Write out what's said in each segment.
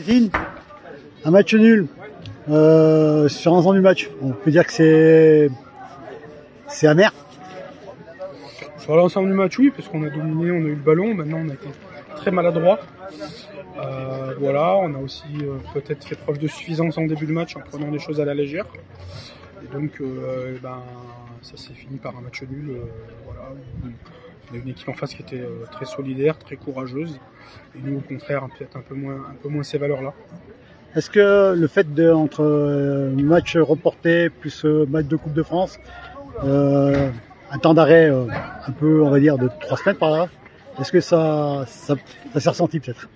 Christine, un match nul sur l'ensemble du match. On peut dire que c'est amer. Sur l'ensemble du match, oui, parce qu'on a dominé, on a eu le ballon. Maintenant, on a été très maladroit. Voilà, on a aussi peut-être fait preuve de suffisance en début de match en prenant les choses à la légère. Et donc, ça s'est fini par un match nul. Voilà. On a une équipe en face qui était très solidaire, très courageuse. Et nous, au contraire, peut-être un peu moins ces valeurs-là. Est-ce que le fait entre match reporté plus match de Coupe de France, un temps d'arrêt un peu, on va dire, de 3 semaines par là, est-ce que ça s'est ressenti peut-être?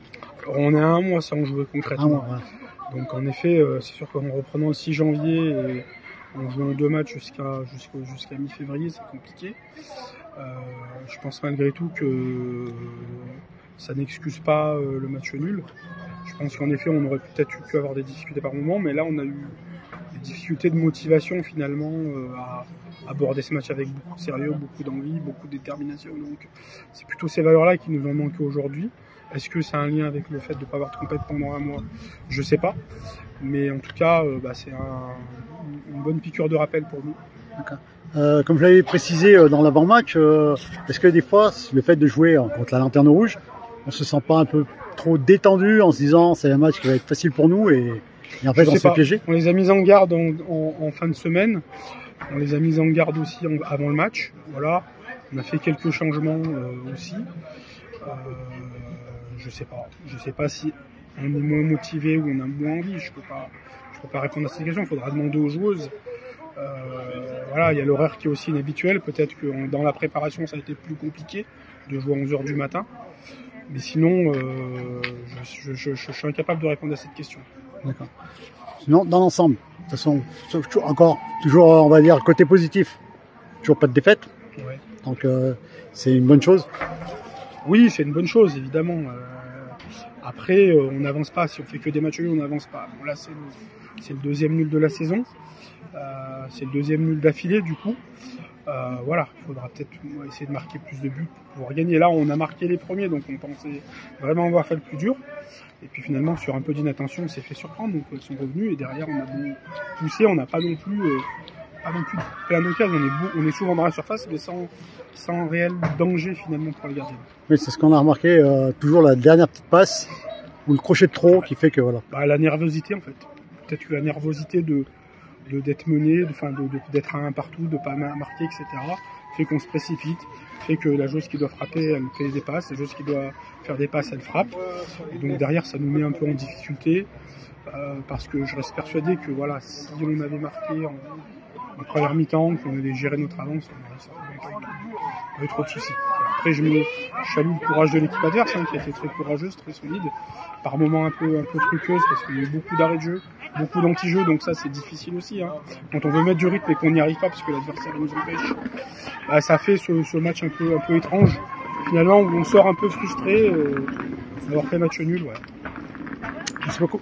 Alors, on est à un mois sans jouer concrètement. Un mois, ouais. Donc en effet, c'est sûr qu'en reprenant le 6 janvier et en jouant 2 matchs jusqu'à mi-février, c'est compliqué. Je pense malgré tout que ça n'excuse pas le match nul. Je pense qu'en effet, on aurait peut-être pu avoir des difficultés par moment, mais là, on a eu des difficultés de motivation finalement à aborder ce match avec beaucoup de sérieux, beaucoup d'envie, beaucoup de détermination. Donc, c'est plutôt ces valeurs-là qui nous ont manqué aujourd'hui. Est-ce que ça a un lien avec le fait de ne pas avoir de compète pendant un mois? Je ne sais pas. Mais en tout cas, c'est une bonne piqûre de rappel pour nous. D'accord. Comme je l'avais précisé dans l'avant-match, est-ce que des fois, le fait de jouer contre la Lanterne Rouge, on se sent pas un peu trop détendu en se disant c'est un match qui va être facile pour nous et en fait on se fait piéger? On les a mis en garde en fin de semaine. On les a mis en garde aussi avant le match. Voilà. On a fait quelques changements aussi. Je sais pas si on est moins motivé ou on a moins envie. Je peux pas répondre à cette question. Il faudra demander aux joueuses. Voilà, il y a l'horaire qui est aussi inhabituel. Peut-être que dans la préparation, ça a été plus compliqué de jouer à 11h du matin. Mais sinon, je suis incapable de répondre à cette question. D'accord. Sinon, dans l'ensemble, de toute façon, toujours, on va dire, côté positif, toujours pas de défaite. Ouais. Donc, c'est une bonne chose. Oui, c'est une bonne chose, évidemment. Après, on n'avance pas. Si on fait que des matchs nuls, on n'avance pas. Bon, là, c'est le deuxième nul de la saison. C'est le deuxième nul d'affilée, du coup. Voilà, il faudra peut-être essayer de marquer plus de buts pour pouvoir gagner. Là, on a marqué les premiers, donc on pensait vraiment avoir fait le plus dur. Et puis finalement, sur un peu d'inattention, on s'est fait surprendre. Donc ils sont revenus et derrière, on a poussé. On n'a pas non plus plein d'occasions. On est souvent dans la surface, mais sans réel danger finalement pour les gardiens. Oui, c'est ce qu'on a remarqué. Toujours la dernière petite passe ou le crochet de trop qui fait que voilà. La nervosité en fait. Peut-être que la nervosité d'être mené, d'être à un partout, de pas marquer, etc. fait qu'on se précipite, fait que la joueuse qui doit frapper, elle fait des passes, la joueuse qui doit faire des passes, elle frappe. Et donc derrière, ça nous met un peu en difficulté, parce que je reste persuadé que voilà, si on avait marqué en première mi-temps, qu'on avait géré notre avance, on n'aurait pas eu trop de soucis. Après, je salue le courage de l'équipe adverse, qui a été très courageuse, très solide, par moments un peu truqueuse, parce qu'il y a eu beaucoup d'arrêts de jeu, beaucoup d'anti-jeux, donc ça c'est difficile aussi. Quand on veut mettre du rythme et qu'on n'y arrive pas parce que l'adversaire nous empêche, ça fait ce match un peu étrange, finalement, où on sort un peu frustré d'avoir fait match nul. Ouais. Merci beaucoup.